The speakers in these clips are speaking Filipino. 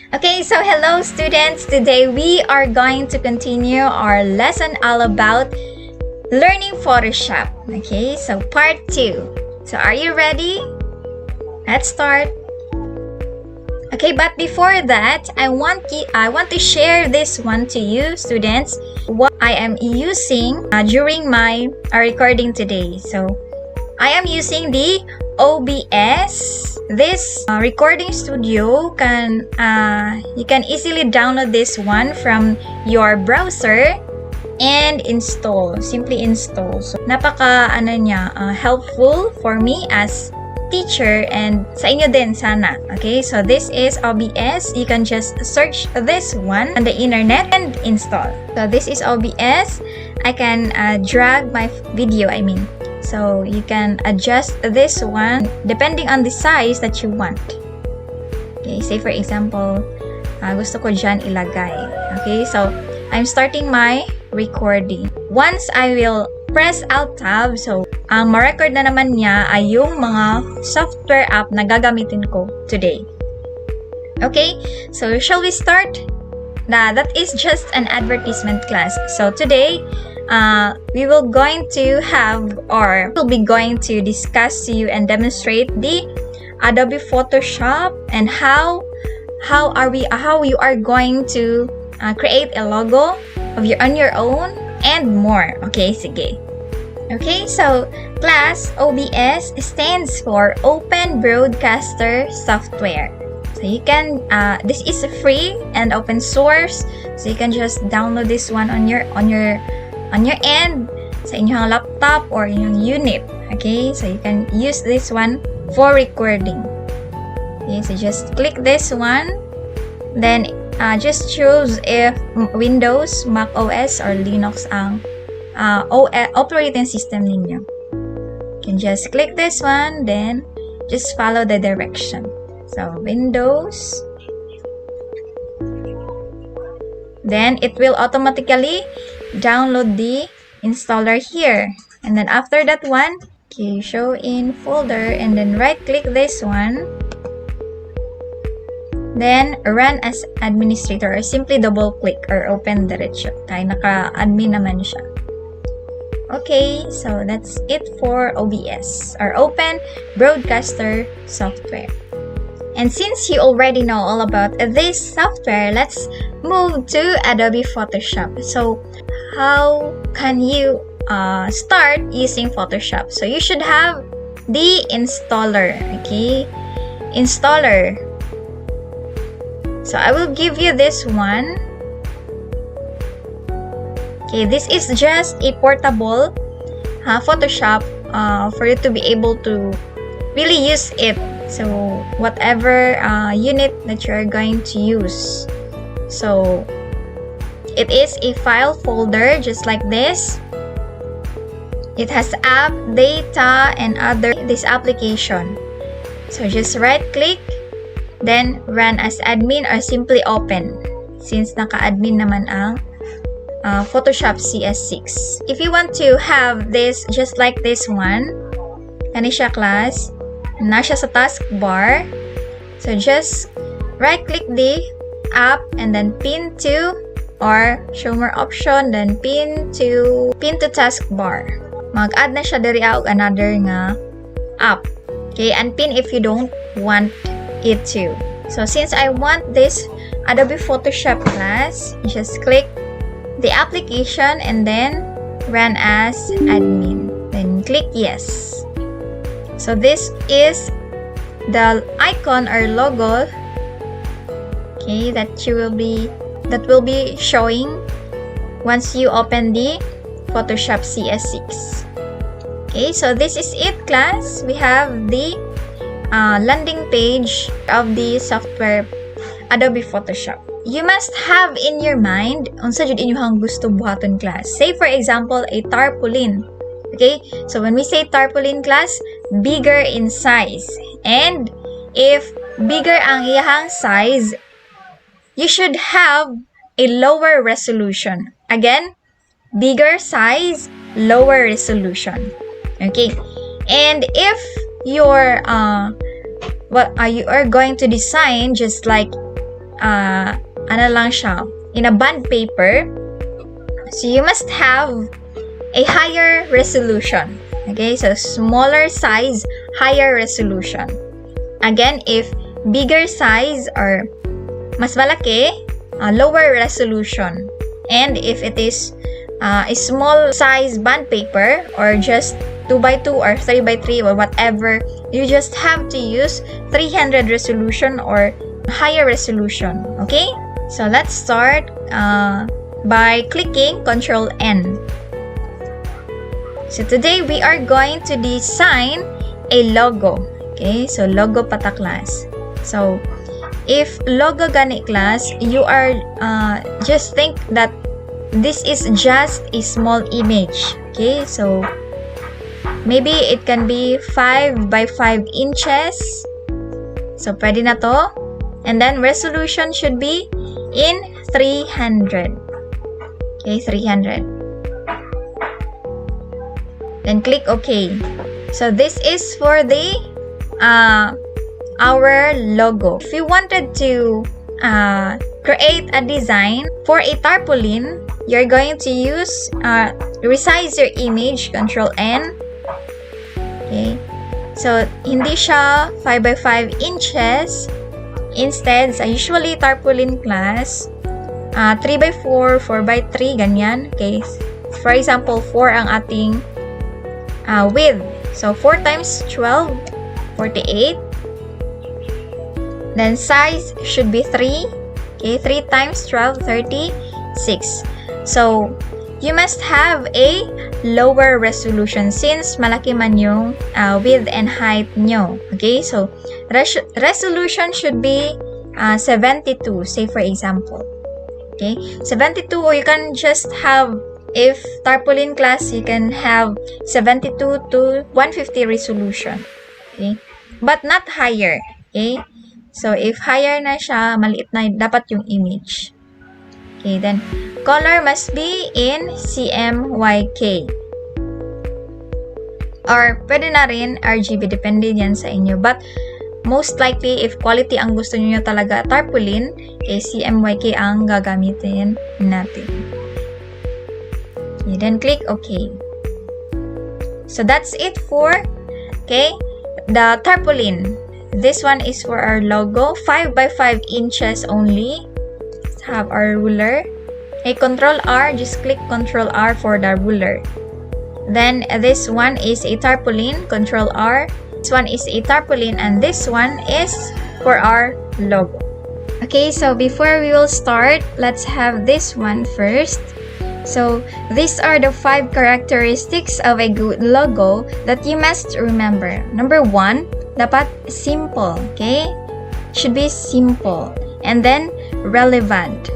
Okay, so hello students. Today we are going to continue our lesson all about learning Photoshop. Okay, so part 2. So are you ready? Let's start. Okay, but before that, I want to share this one to you students, what I am using during my recording today. So I am using the OBS. This recording studio you can easily download this one from your browser and install. Simply install. So napaka helpful for me as teacher and sa inyo din sana. Okay, so this is OBS. You can just search this one on the internet and install. So this is OBS. I can drag my video, so you can adjust this one depending on the size that you want. Okay, say for example, gusto ko dyan ilagay. Okay, so I'm starting my recording. Once I will press Alt Tab, so ang ma-record na naman niya ay yung mga software app na gagamitin ko today. Okay, so shall we start? That is just an advertisement class. So today, we will going to discuss to you and demonstrate the Adobe Photoshop and how you are going to create a logo on your own and more. Okay, sige. Okay, so class OBS stands for Open Broadcaster Software. So you can this is free and open source, so you can just download this one on your end sa inyong laptop or inyong unit. Okay, so you can use this one for recording. Okay, so just click this one, then just choose if Windows, Mac OS or Linux ang operating system ninyo. You can just click this one, then just follow the direction. So Windows, then it will automatically download the installer here, and then after that one, okay, show in folder, and then right click this one, then run as administrator or simply double click or open diretso kaya naka-admin naman siya. Okay, so that's it for OBS or Open Broadcaster Software. And since you already know all about this software, let's move to Adobe Photoshop. So how can you start using Photoshop? So you should have the installer. Okay, installer. So I will give you this one. Okay, this is just a portable Photoshop for you to be able to really use it. So whatever unit that you are going to use. So it is a file folder just like this. It has app, data, and other this application. So just right click, then run as admin or simply open, since naka-admin naman ang Photoshop CS6. If you want to have this just like this one, kani siya class, nasa sa taskbar. So just right click the app and then pin to or show more option, then pin to taskbar. Mag-add na siya diri og another nga app. Okay, and pin if you don't want it to. So since I want this Adobe Photoshop class, just click the application and then run as admin. Then click yes. So this is the icon or logo, okay, that will be showing once you open the Photoshop CS6. Okay, so this is it class. We have the landing page of the software Adobe Photoshop. You must have in your mind unsa jud inyong gusto buhaton class. Say for example a tarpaulin. Okay, so when we say tarpaulin class, bigger in size. And if bigger ang iyahang size, you should have a lower resolution. Again, bigger size, lower resolution. Okay, and if you are going to design just like ano lang siya, in a bond paper. So you must have a higher resolution. Okay, so smaller size, higher resolution. Again, if bigger size or mas malaki, lower resolution. And if it is a small size bond paper or just 2x2 or 3x3 or whatever, you just have to use 300 resolution or higher resolution. Okay, so let's start by clicking Ctrl N. So today we are going to design a logo. Okay, so logo pata class. So if logo gani class, you are just think that this is just a small image. Okay, so maybe it can be 5 by 5 inches. So pwede na to. And then resolution should be in 300. Okay, 300. Then click OK. So this is for the our logo. If you wanted to create a design for a tarpaulin, you're going to use resize your image, Ctrl N. Okay. So hindi siya 5 by 5 inches. Instead, usually tarpaulin class 3 by 4, 4 by 3, ganyan. Okay. For example, 4 ang ating width. So 4 times 12, 48. Then size should be 3. Okay, 3 times 12, 36. So you must have a lower resolution since malaki man yung width and height nyo. Okay, so resolution should be 72, say for example. Okay, 72, or you can just have, if tarpaulin class, you can have 72 to 150 resolution. Okay, but not higher. Okay, so if higher na siya, maliit na dapat yung image. Okay, then color must be in CMYK. Or pwede na rin RGB, depende yan sa inyo. But most likely, if quality ang gusto niyo talaga tarpaulin, CMYK ang gagamitin natin. Okay, then click OK. So that's it for the tarpaulin. This one is for our logo, 5 by 5 inches only. Let's have our ruler. Okay, Control R, just click Control R for the ruler. Then this one is a tarpaulin, Control R. This one is a tarpaulin, and this one is for our logo. Okay, so before we will start, let's have this one first. So these are the 5 characteristics of a good logo that you must remember. Number 1, dapat simple. Okay, should be simple, and then relevant.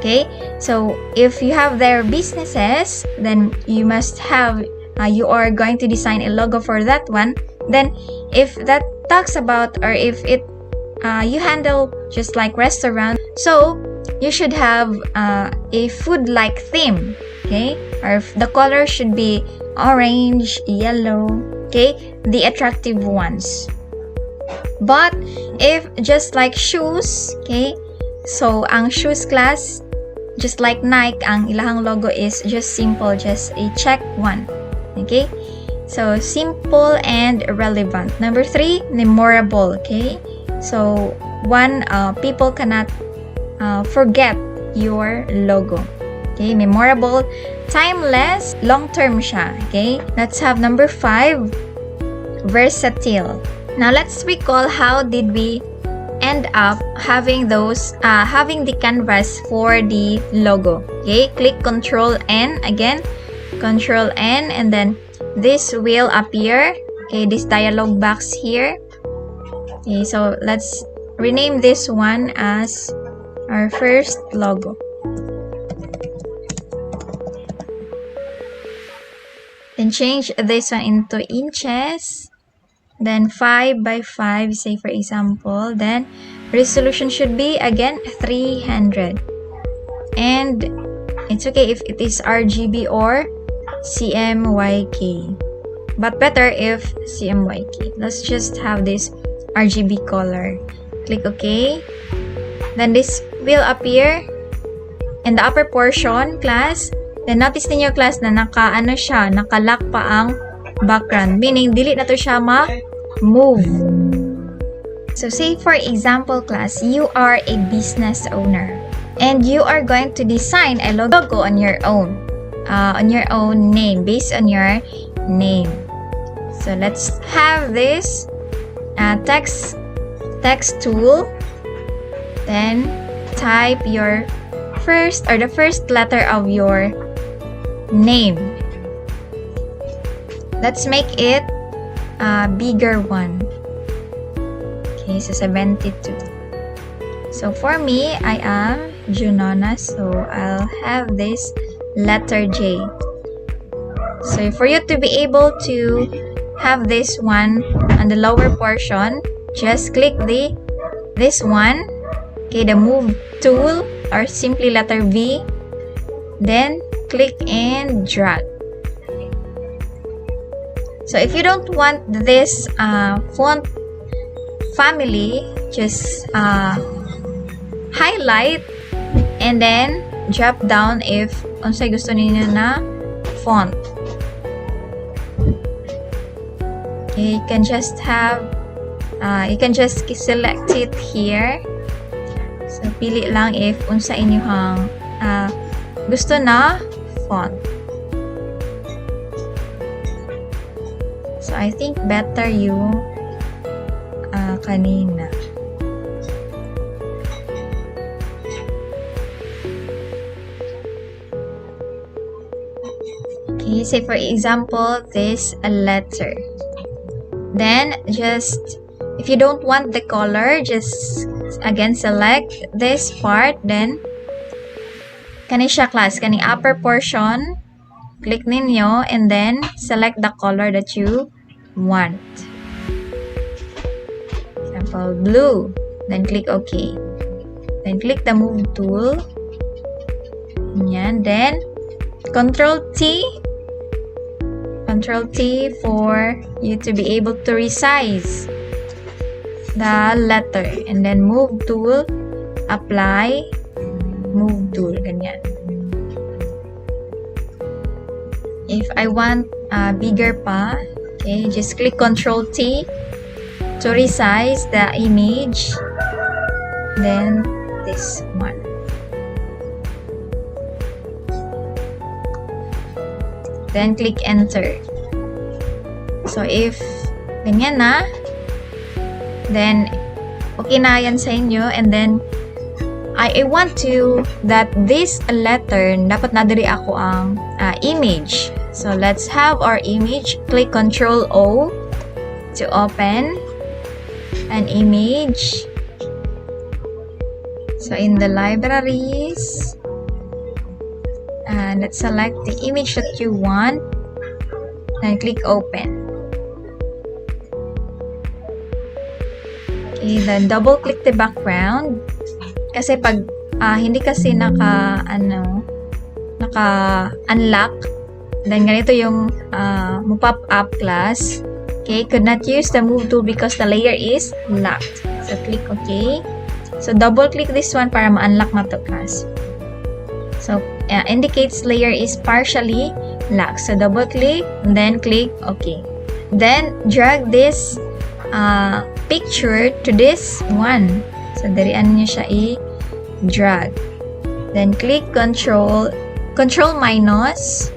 Okay, so if you have their businesses, then you must have you are going to design a logo for that one. Then if that talks about, or if it you handle just like restaurant, so you should have a food like theme. Okay, or the color should be orange, yellow. Okay, the attractive ones. But if just like shoes, okay, so ang shoes class, just like Nike, ang ilahang logo is just simple, just a check one. Okay, so simple and relevant. Number 3, memorable. Okay, so one, people cannot forget your logo. Okay, memorable, timeless, long-term siya. Okay, let's have number 5, versatile. Now let's recall how did we end up having those having the canvas for the logo. Okay, click Control N again, Control N, and then this will appear. Okay, this dialog box here. Okay, so let's rename this one as our first logo. Then change this one into inches. Then 5 by 5, say for example. Then resolution should be again 300. And it's okay if it is RGB or CMYK. But better if CMYK. Let's just have this RGB color. Click OK. Then this will appear in the upper portion, class. Then notice ninyo, class, na naka-lock pa ang background. Meaning, dili na to siya ma-move. So, say for example, class, you are a business owner. And you are going to design a logo on your own name, based on your name. So, let's have this text tool. Then, type your the first letter of your name. Let's make it a bigger one. Okay, so 72. So for me, I am Junona, so I'll have this letter J. So for you to be able to have this one on the lower portion, just click this one, okay, the move tool, or simply letter V, then click and drag. So if you don't want this font family, just highlight and then drop down if unsay gusto niyo na font. Okay, you can just select it here. So, pili lang if unsa inyong gusto na font. So, I think better yung kanina. Okay, say for example, this a letter. Then, if you don't want the color, just again select this part, then kani siya, class, kani upper portion, click ninyo and then select the color that you want. Example, blue. Then click OK. Then click the move tool. Yan. Then Control T for you to be able to resize the letter, and then move tool, apply, move tool, ganyan. If I want bigger pa, okay, just click Control T to resize the image, then this one. Then click enter. So if ganyan na, then okay na yan sa inyo, and then I want to that this letter dapat nadiri ako ang image. So let's have our image. Click Control O to open an image. So in the libraries, let's select the image that you want and click open. Okay, then double click the background kasi pag hindi kasi naka-unlock, then ganito yung pop up, class. Okay, could not use the move tool because the layer is locked. So click OK. So double click this one para ma-unlock na to, class. So indicates layer is partially locked. So double click and then click OK. Then drag this picture to this one. So dirian niyo siya i-drag. Then click control minus,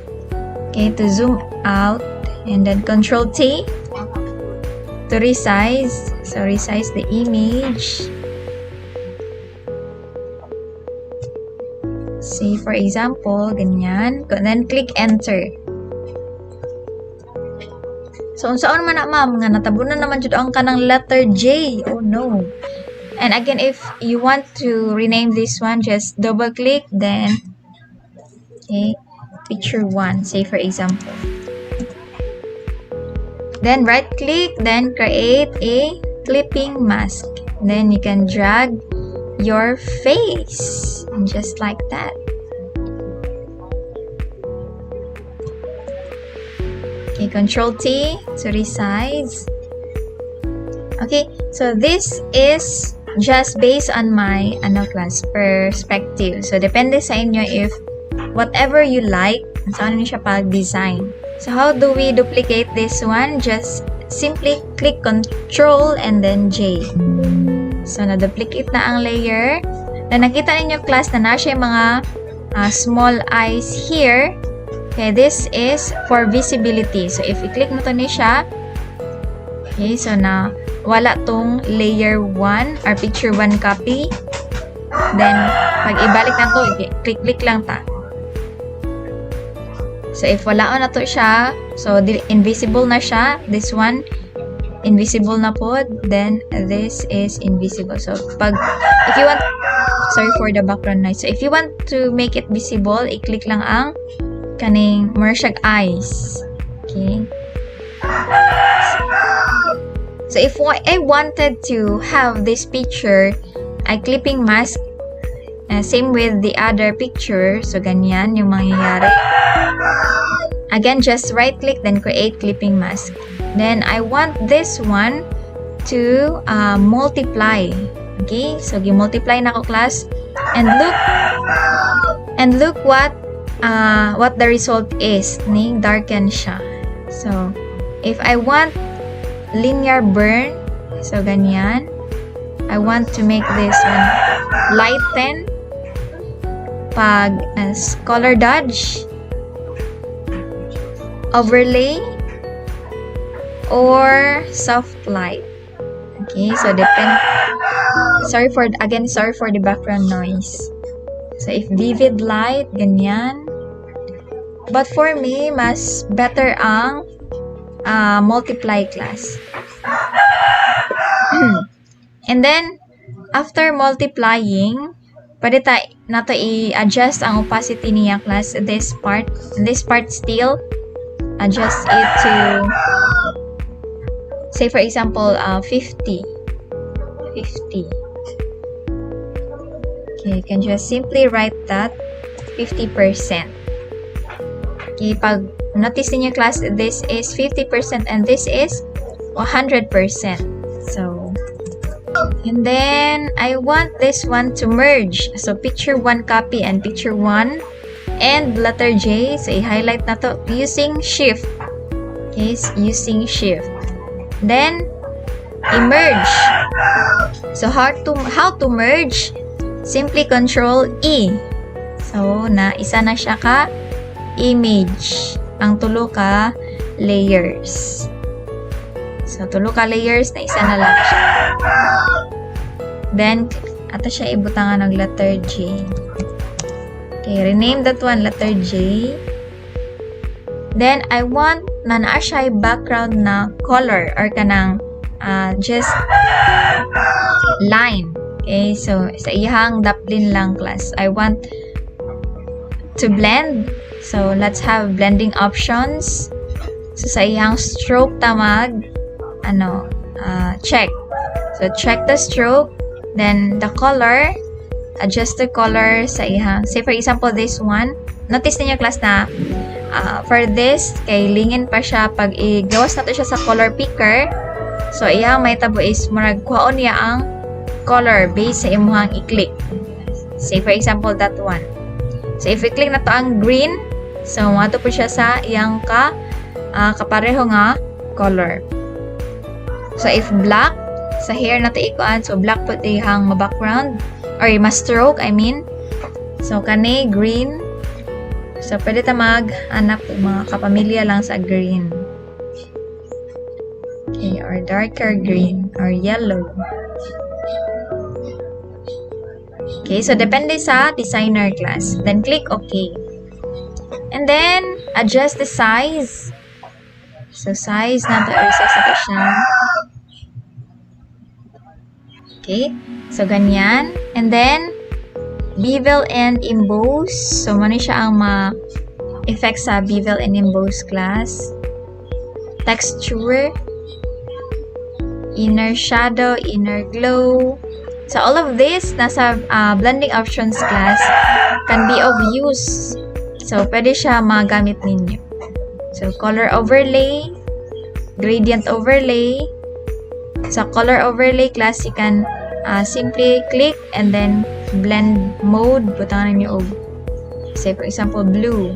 okay, to zoom out, and then Control T to resize. So resize the image. See, for example, ganyan. Then click enter. So unsaon man na, ma'am, nga natabunan naman jud ang kanang letter J. Oh no. And again, if you want to rename this one, just double click, then okay, picture 1, say for example. Then right click, then create a clipping mask. Then you can drag your face, and just like that. Okay, Control T to resize. Okay, so this is just based on my class perspective. So depende sa inyo if whatever you like, saan niyo siya pag-design. So how do we duplicate this one? Just simply click Control and then J. So na-duplicate na ang layer. Na nakita ninyo class na nasa yung mga small eyes here. Okay, this is for visibility. So if i-click mo to ni siya, okay, so na wala tong layer 1 or picture 1 copy. Then pag ibalik na to, click lang ta. So if wala na to siya, so invisible na siya. This one invisible na po, then this is invisible. So if you want, sorry for the background noise. So if you want to make it visible, i-click lang ang kaning mershag eyes. Okay. So if I wanted to have this picture, I clipping mask. Same with the other picture. So ganyan yung mangyayari. Again, just right click, then create clipping mask. Then I want this one to multiply. Okay, so gi-multiply na ko class. And look what the result is. Ning darken siya. So if I want linear burn, so ganyan. I want to make this one lighten. Pag color dodge, overlay, or soft light. Okay, so depend. Sorry for the background noise. So if vivid light, ganyan. But for me, mas better ang multiply class. And then after multiplying, pwede na to i-adjust ang opacity niya class. This part still adjust it to, say for example 50. Okay, you can just simply write that 50%. Okay, pag notice niyo class, this is 50% and this is 100%. So and then I want this one to merge. So picture 1 copy and picture 1 and letter J. So i-highlight na to using shift. Okay, using shift. Then i-merge. So how to merge? Simply Control E. So isa na siya ka image. Ang tulo ka layers. So tulo ka layers na isa na lang siya. Then ato siya ibutangan ng letter J. Okay, rename that one letter J. Then I want na naa siya background na color or kanang just line. Okay, so sa iyang daplin lang class. I want to blend. So let's have blending options. So sa iyang stroke tamag check. So check the stroke, then the color, adjust the color sa iyang. Say for example this one. Notice niyo class na for this kay lingin pa siya pag igawas nato siya sa color picker. So iyang may tabo is murag kuhaon niya ang color based sa imuhang i-click. Say for example that one. So if i-click na to ang green, so mato po siya sa iyang kapareho nga color. So if black, sa hair na to ikuan, so black po iyang background or ma-stroke, I mean. So kani green. So pwede ta mag-anak mga kapamilya lang sa green. Okay, or darker green or yellow. Okay, so depende sa designer class. Then click OK. And then adjust the size. So size na to size na siya. Okay, so ganyan. And then bevel and emboss. So mano siya ang effect sa bevel and emboss class. Texture, inner shadow, inner glow. So all of this nasa blending options class can be of use. So pwede siya magamit ninyo. So color overlay, gradient overlay. Sa color overlay class you can simply click and then blend mode, butangan niyo og say for example blue.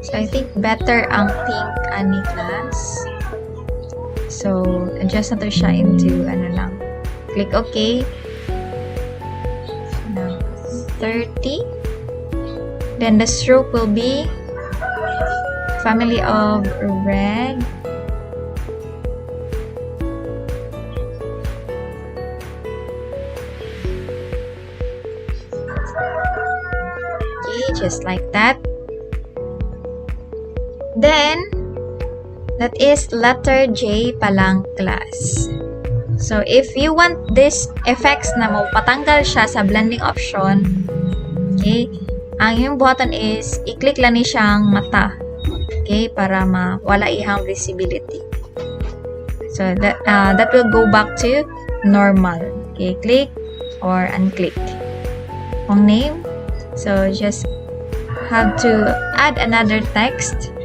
So I think better ang pink ani class. So adjust na to siya into ano lang. Click OK. Now 30. Then the stroke will be family of red. Okay, just like that. Then, that is letter J pa lang class. So, if you want this effects na patanggal siya sa blending option, okay, ang yung button is, i-click lang ni siyang mata. Okay, para wala ihang visibility. So, that will go back to normal. Okay, click or unclick. Ang name. So, just have to add another text.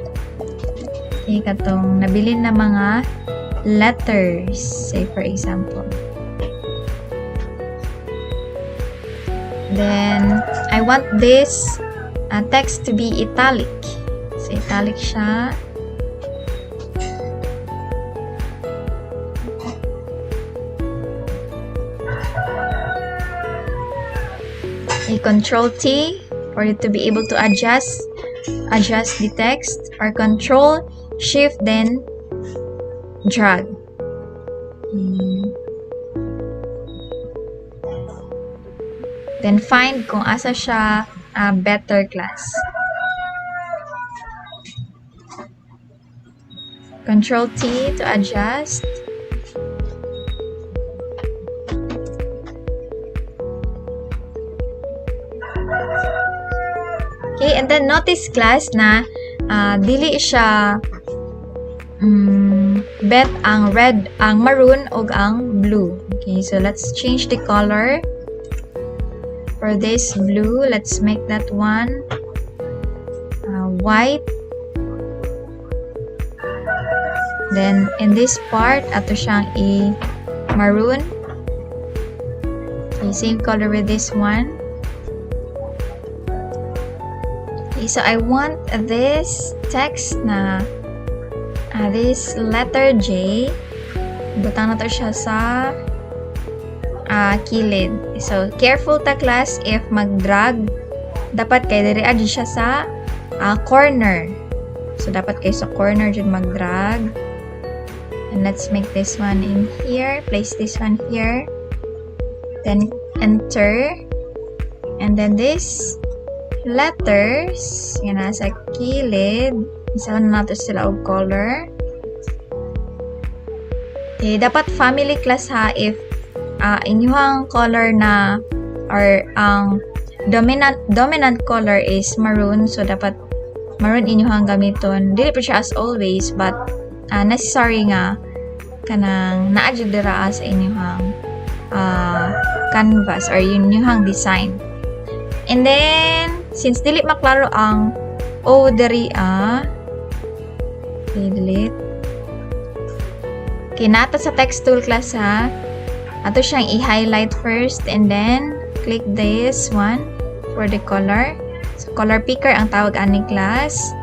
Okay, katong nabilin na mga letters. Say, for example. Then, I want this text to be italic. So, italic siya. Okay, Control T for you to be able to adjust the text, or Control Shift then drag. Then find kung asa siya better class. Control T to adjust. Okay, and then notice class na dili siya bet ang red, ang maroon o ang blue. Okay, so let's change the color. For this blue, let's make that one white. Then in this part, ato siyang i-maroon. Okay, same color with this one. Okay, so I want this text na this letter J, butang na to siya sa kilid. So, careful ta class if mag-drag. Dapat kayo diri adjust siya sa corner. So, dapat kayo sa corner dyan mag-drag. And let's make this one in here. Place this one here. Then, enter. And then this letters, yan nasa kilid. Isa na nato sila og color. Okay, dapat family class ha if inyuhang color na or ang dominant color is maroon, so dapat maroon inyuhang gamiton. Dili pa siya as always, but necessary nga kanang naa-jud dira sa inyuhang canvas or inyuhang design. And then since dili maklaro ang O diri okay, delete. Okay, nata sa text tool class ha. Ato siyang i-highlight first and then click this one for the color. So, color picker ang tawag ani class.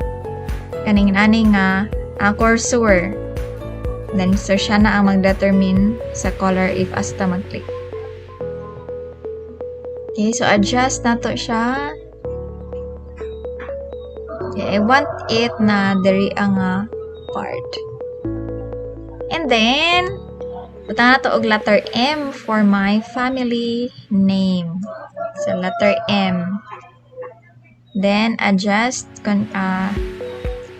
Kaning cursor. Then, so siya na ang mag-determine sa color if asta mag-click. Okay, so adjust na to siya. Okay, I want it na diri ang part. And then, butang na to og letter M for my family name. So, letter M. Then, adjust,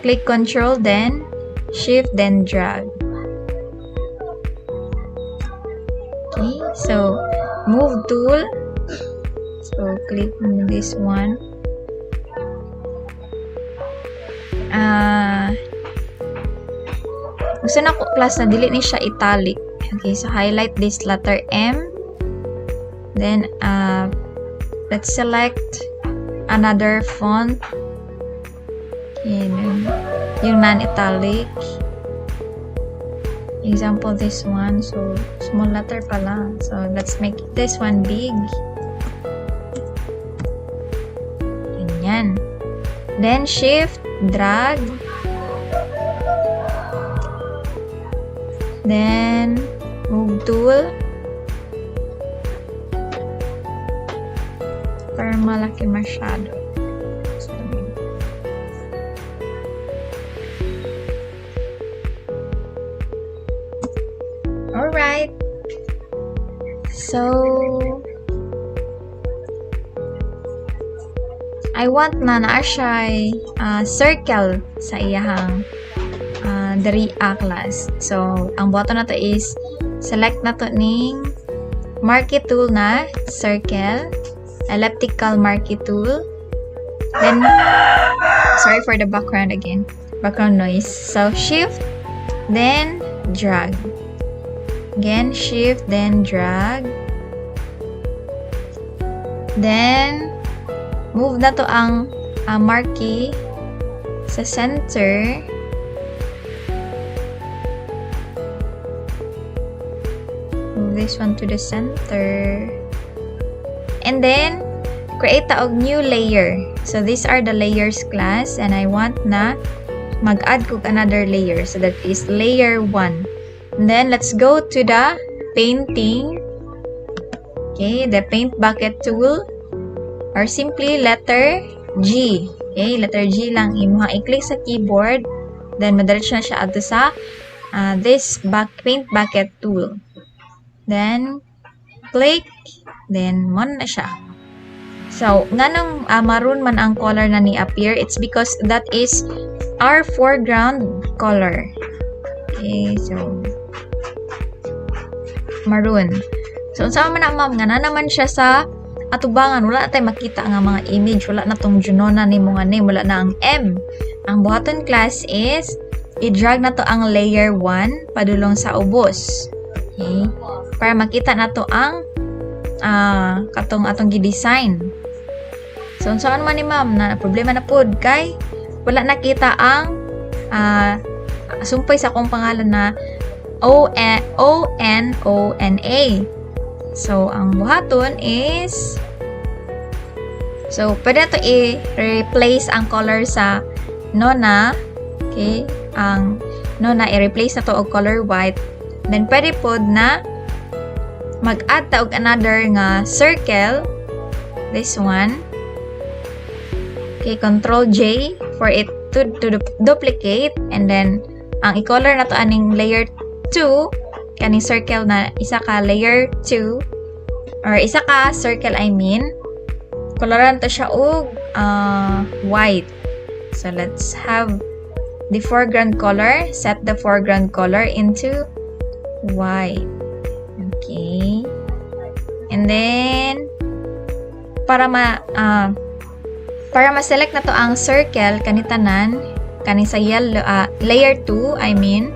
click Control, then Shift, then drag. Okay, so, move tool. So, click this one. Gusto na ko class na dili ni siya italic. Okay, so highlight this letter M. Then, let's select another font. Okay, yung non-italic. example, this one. So, small letter pala. So, let's make this one big. Ganyan. Then, shift, drag. Then, move tool. Para malaki masyado. Alright. So, I want na siya circle sa iyahang diri class. So, ang button na to is select na to ning marquee tool na circle, elliptical marquee tool. Then, sorry for the background again, background noise. So, shift, then drag. Again, shift, then drag. Then, move na to ang marquee sa center. Move this one to the center. And then, create taog new layer. So, these are the layers class. And I want na mag-add ko another layer. So, that is layer 1. And then, let's go to the painting. Okay, the paint bucket tool. Or simply letter G. Okay, letter G lang. Imuha i-click sa keyboard. Then, madiretso na siya ato sa this paint bucket tool. Then, click. Then, mon na siya. So, nganong maroon man ang color na ni-appear? It's because that is our foreground color. Okay, so, maroon. So, unsa man na ma'am, nga na naman siya sa atubangan. Wala na tayo makita nga mga image. Wala na tong Junona ni mga name. Wala na ang M. Ang buhaton class is, i-drag na to ang layer 1 padulong sa ubos. Okay? Para makita na to ang atong gi-design. So, saan man ni ma'am na problema na pod kay wala nakita ang sumpay sa akong pangalan na O-N-O-N-A. So, ang buhaton is pwede to i-replace ang color sa Nona. Okay? Ang Nona, i-replace na to og color white. Then, pwede pod na mag-add ta og another nga circle. This one. Okay, Control J for it to duplicate. And then, ang i-color na to aning layer 2, kaning circle na isa ka layer 2, or isa ka circle I mean, coloran to siya og white. So, let's have the foreground color. Set the foreground color into white. Okay. And then, para ma-select na to ang circle kanitanan, kaning sa yellow, layer 2, I mean.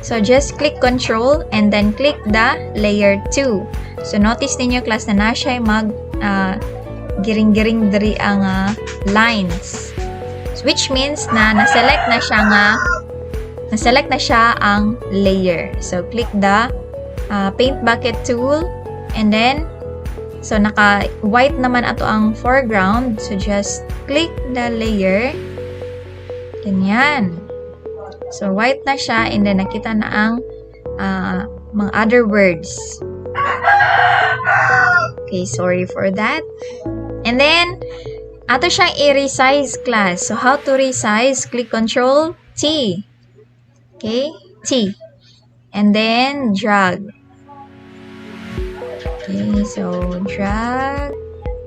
So, just click Control and then click the layer 2. So, notice ninyo class na siya giring-giring diri ang lines. Which means na na-select na siya ang layer. So, click the paint bucket tool and then so naka-white naman ato ang foreground. So, just click the layer. Ganyan. So, white na siya and then nakita na ang mga other words. Okay, sorry for that. And then, ato siyang i-resize class. So, how to resize? Click Control T. Okay, T. And then, drag. Okay, so, drag.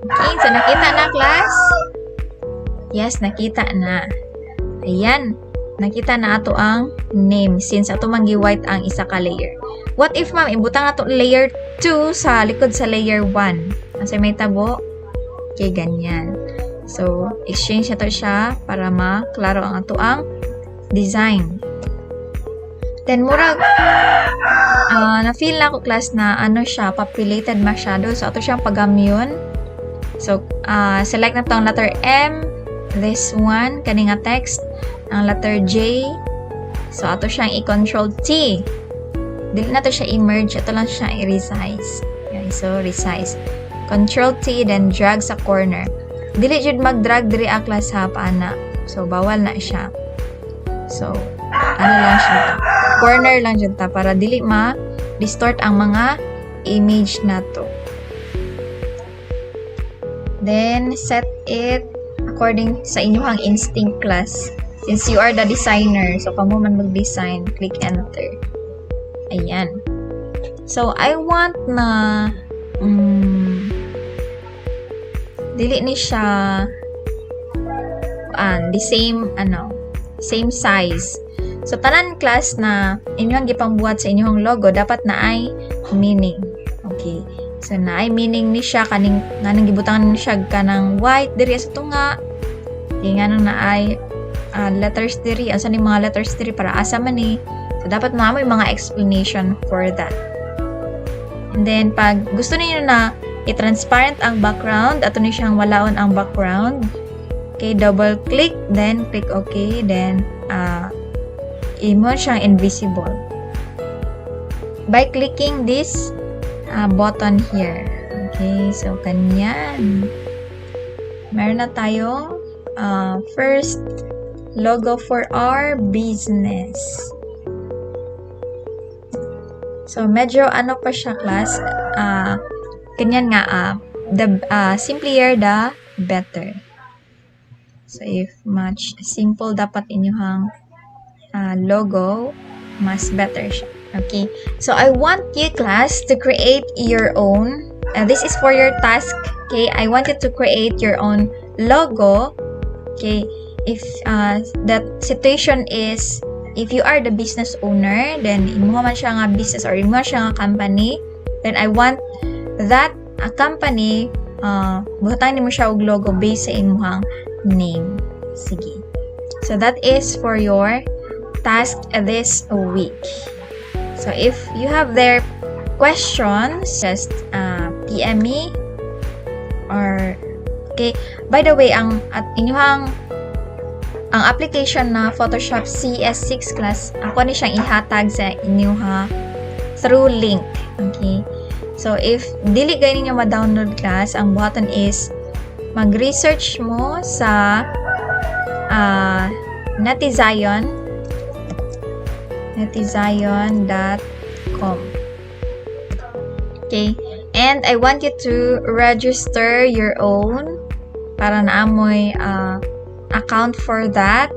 Okay, so, nakita na, class? Yes, nakita na. Ayan. Nakita na ato ang name since ato manggi-white ang isa ka layer. What if, ma'am, ibutang ato layer 2 sa likod sa layer 1? Kasi may tabo. Okay, ganyan. So, exchange na to siya para maklaro ang ato ang design. Then, murag, na-feel na ko class na ano siya, populated masyado. So, ato siyang pagamyon. So, select na to ang letter M. This one, kaninga text. Ang letter J. So, ato siyang i-control T. dili na to siya i-merge, ito lang siya i-resize. Okay, so resize. Control T, then drag sa corner. Dili jud mag-drag diri ang class ha, paana. So bawal na siya. So ano lang siya ta. Corner lang jud ta para dili ma-distort ang mga image na to. Then set it according sa inyong instinct class. Since you are the designer, so kamo man mag-design, click enter. Ayan. So I want na dili ni siya the same size. So tanan class na inyong gipangbuhat sa inyong logo dapat na ay meaning. Okay. So na ay meaning ni siya kaning nganang gibutangan ni siya kanang white diri sa tunga. Nganang na ay letters diri, asa ni mga letters diri para asa man ni. So dapat may mga explanation for that. And then pag gusto niyo na i-transparent ang background, ato ni siyang walaon ang background. Okay, double click, then click OK, then imo siyang invisible. By clicking this button here. Okay, so kanyan. Meron na tayong first logo for our business. So medyo ano pa siya class, ganyan nga the simpler the better. So if much simple dapat inyong logo, mas better siya. Okay, so I want you class to create your own. This is for your task. Okay, I want you to create your own logo. Okay, if that situation is if you are the business owner, then imo man siya nga business or imo siya nga company, then I want that company buhatan nimo siya og logo based sa imong name. Sige. So that is for your task this week. So if you have their questions, just PM me or okay. By the way, ang application na Photoshop CS6 class, ako ni siyang ihatag sa inyo through link. Okay? So, if dili gani niyo ma-download class, ang button is mag-research mo sa netizion.com. Okay? And I want you to register your own para naamoy account for that.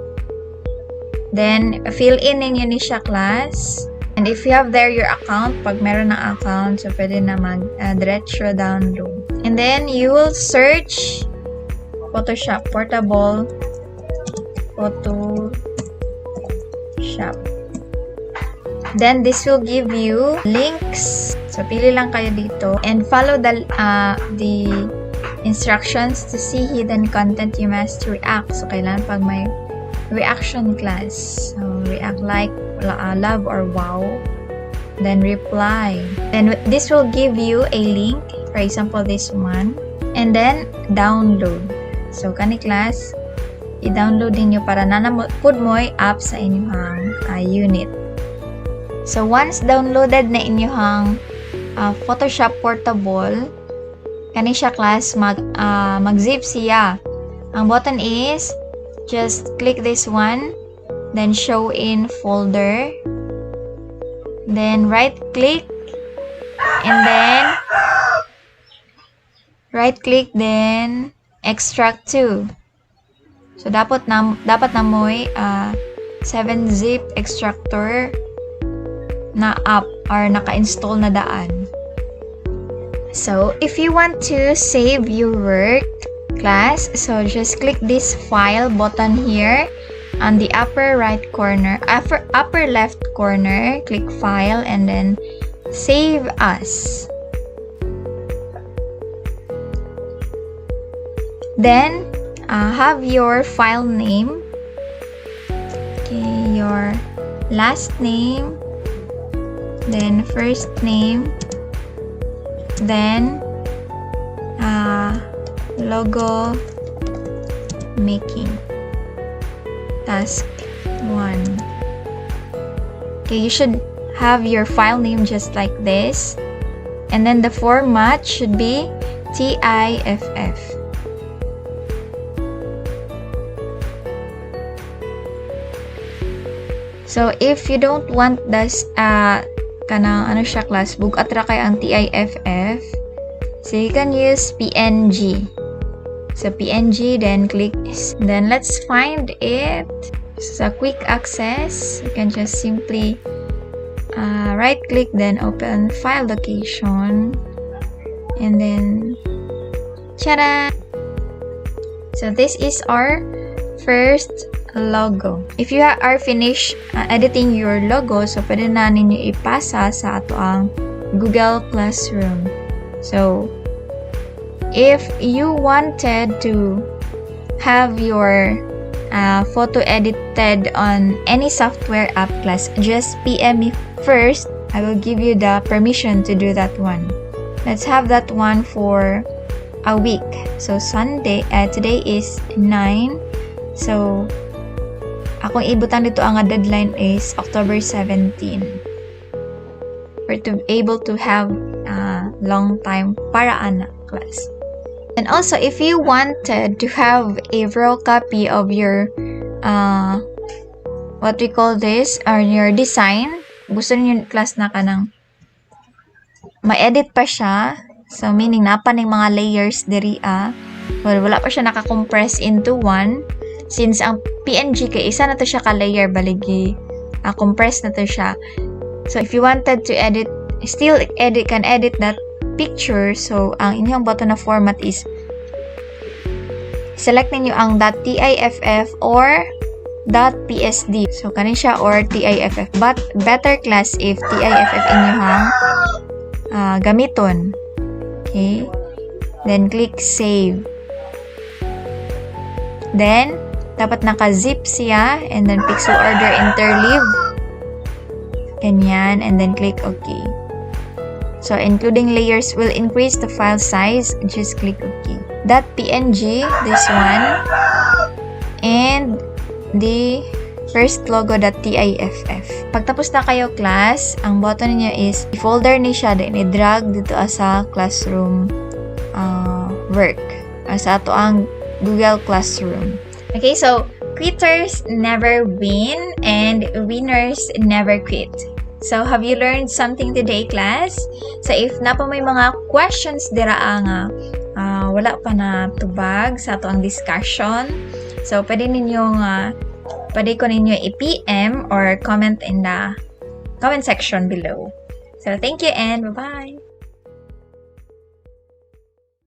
Then, fill in ninyo ni siya class. And if you have there your account, pag meron ng account, so pwede na mag-diretso download. And then, you will search Photoshop Portable Photoshop. Then, this will give you links. So, pili lang kayo dito. And follow the instructions to see hidden content you must react. So, kailangan pag may reaction class. So, react like love or wow. Then, reply. Then, this will give you a link. For example, this one. And then, download. So, kani class, i-download ninyo para nanapod mo'y app sa inyong unit. So, once downloaded na inyong Photoshop Portable, kani siya class, mag-zip siya. Ang button is, just click this one, then show in folder, then right click, and then extract to. So dapat na mo'y 7-zip extractor na app or naka-install na daan. So, if you want to save your work, class, so just click this file button here on the upper right corner, upper left corner, click file and then save as. Then, have your file name, okay, your last name, then first name, then logo making task 1. Okay, you should have your file name just like this. And then the format should be TIFF. So if you don't want this kanang ano siya class, bugat ra kay ang TIFF. So you can use PNG. So PNG, then click, then let's find it. So quick access, you can just simply right click, then open file location, and then tada! So this is our first logo. If you are finished editing your logo, so pwede na ninyo ipasa sa ato ang Google Classroom. So if you wanted to have your photo edited on any software app class, just PM me first. I will give you the permission to do that one. Let's have that one for a week. So Sunday, today is 9. So akong ibutan dito ang deadline is October 17 for to be able to have long time para ana class. And also, if you wanted to have a raw copy of your what we call this, or your design, gusto niyo class na kanang ma-edit pa siya, so meaning napa ning mga layers diri wala pa siya naka-compress into one. Since ang PNG kay isa na to siya ka-layer, baligi compress na to siya. So if you wanted to edit, can edit that picture. So ang inyong button na format is select ninyo ang .tiff or .psd. So kanin siya or TIFF, but better class if TIFF inyong gamiton. Okay, then click save. Then dapat naka-zip siya, and then pixel order interleave. Ganyan, and then click OK. So, including layers will increase the file size. Just click OK. That PNG, this one, and the first logo .tiff. Pagtapos na kayo class, ang button niya is i-folder ni siya, then i-drag dito sa classroom work. Sa ato ang Google Classroom. Okay, so quitters never win and winners never quit. So have you learned something today, class? So if na po may mga questions dira nga wala pa na tubag sa ato ang discussion, so pwede ko ninyo i-PM or comment in the comment section below. So thank you and bye-bye.